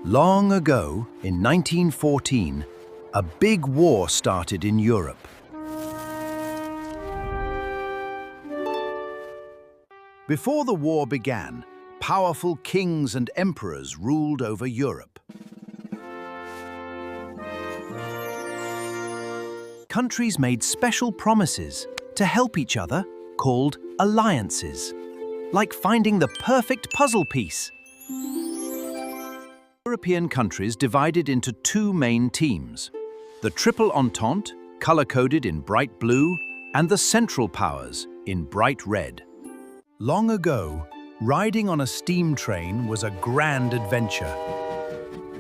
Long ago, in 1914, a big war started in Europe. Before the war began, powerful kings and emperors ruled over Europe. Countries made special promises to help each other, called alliances, like finding the perfect puzzle piece. European countries divided into two main teams: the Triple Entente, color-coded in bright blue, and the Central Powers in bright red. Long ago, riding on a steam train was a grand adventure.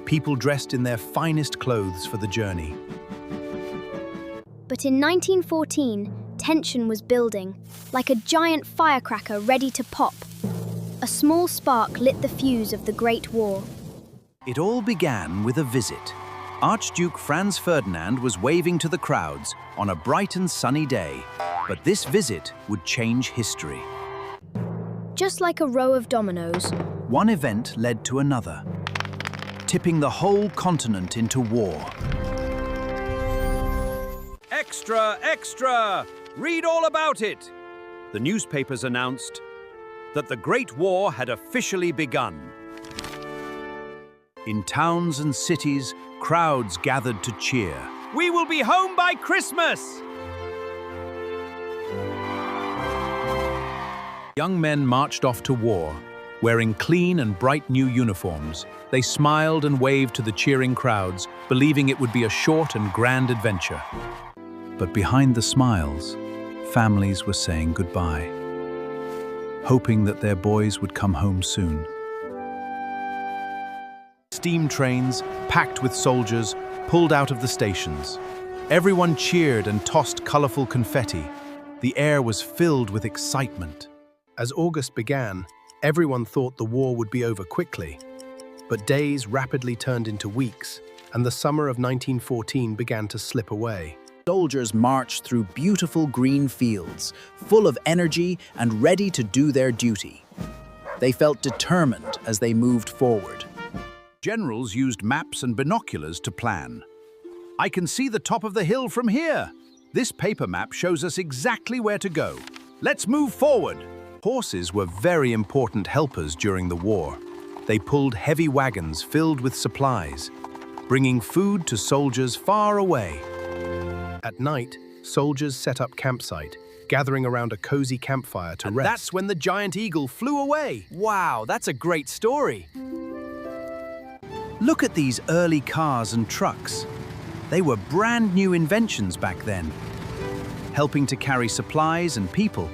People dressed in their finest clothes for the journey. But in 1914, tension was building, like a giant firecracker ready to pop. A small spark lit the fuse of the Great War. It all began with a visit. Archduke Franz Ferdinand was waving to the crowds on a bright and sunny day, but this visit would change history. Just like a row of dominoes, One event led to another, tipping the whole continent into war. Extra, extra! Read all about it! The newspapers announced that the Great War had officially begun. In towns and cities, crowds gathered to cheer. We will be home by Christmas! Young men marched off to war, wearing clean and bright new uniforms. They smiled and waved to the cheering crowds, believing it would be a short and grand adventure. But behind the smiles, families were saying goodbye, hoping that their boys would come home soon. Steam trains, packed with soldiers, pulled out of the stations. Everyone cheered and tossed colorful confetti. The air was filled with excitement. As August began, everyone thought the war would be over quickly. But days rapidly turned into weeks, and the summer of 1914 began to slip away. Soldiers marched through beautiful green fields, full of energy and ready to do their duty. They felt determined as they moved forward. Generals used maps and binoculars to plan. I can see the top of the hill from here. This paper map shows us exactly where to go. Let's move forward. Horses were very important helpers during the war. They pulled heavy wagons filled with supplies, bringing food to soldiers far away. At night, soldiers set up campsite, gathering around a cozy campfire to rest. That's when the giant eagle flew away. Wow, that's a great story. Look at these early cars and trucks. They were brand new inventions back then, helping to carry supplies and people.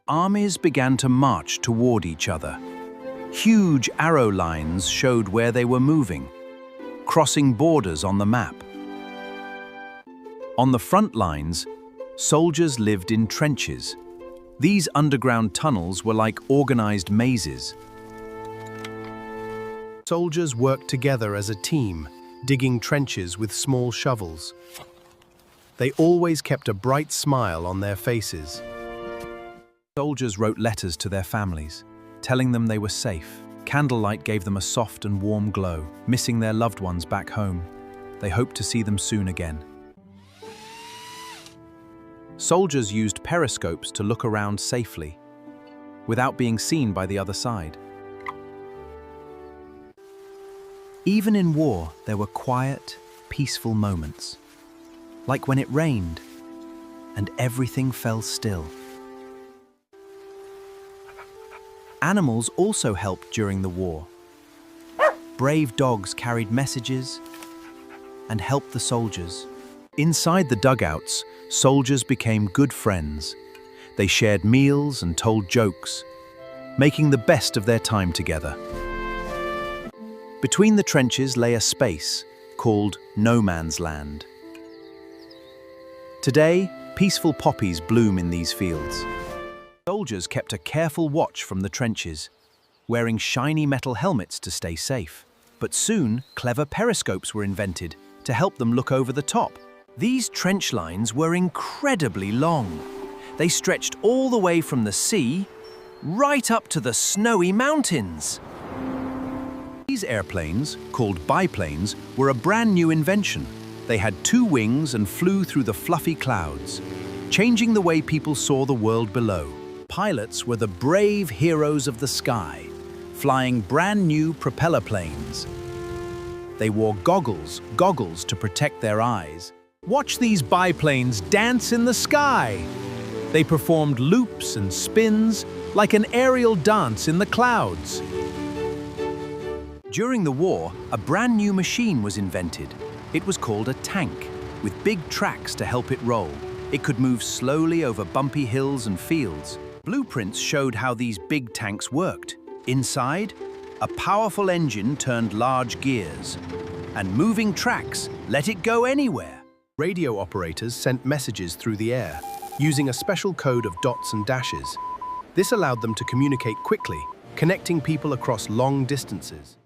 Armies began to march toward each other. Huge arrow lines showed where they were moving, crossing borders on the map. On the front lines, soldiers lived in trenches. These underground tunnels were like organized mazes. Soldiers worked together as a team, digging trenches with small shovels. They always kept a bright smile on their faces. Soldiers wrote letters to their families, telling them they were safe. Candlelight gave them a soft and warm glow, missing their loved ones back home. They hoped to see them soon again. Soldiers used periscopes to look around safely, without being seen by the other side. Even in war, there were quiet, peaceful moments, like when it rained and everything fell still. Animals also helped during the war. Brave dogs carried messages and helped the soldiers. Inside the dugouts, soldiers became good friends. They shared meals and told jokes, making the best of their time together. Between the trenches lay a space called No Man's Land. Today, peaceful poppies bloom in these fields. Soldiers kept a careful watch from the trenches, wearing shiny metal helmets to stay safe. But soon, clever periscopes were invented to help them look over the top. These trench lines were incredibly long. They stretched all the way from the sea right up to the snowy mountains. These airplanes, called biplanes, were a brand new invention. They had 2 wings and flew through the fluffy clouds, changing the way people saw the world below. Pilots were the brave heroes of the sky, flying brand new propeller planes. They wore goggles to protect their eyes. Watch these biplanes dance in the sky. They performed loops and spins like an aerial dance in the clouds. During the war, a brand new machine was invented. It was called a tank, with big tracks to help it roll. It could move slowly over bumpy hills and fields. Blueprints showed how these big tanks worked. Inside, a powerful engine turned large gears, and moving tracks let it go anywhere. Radio operators sent messages through the air, using a special code of dots and dashes. This allowed them to communicate quickly, connecting people across long distances.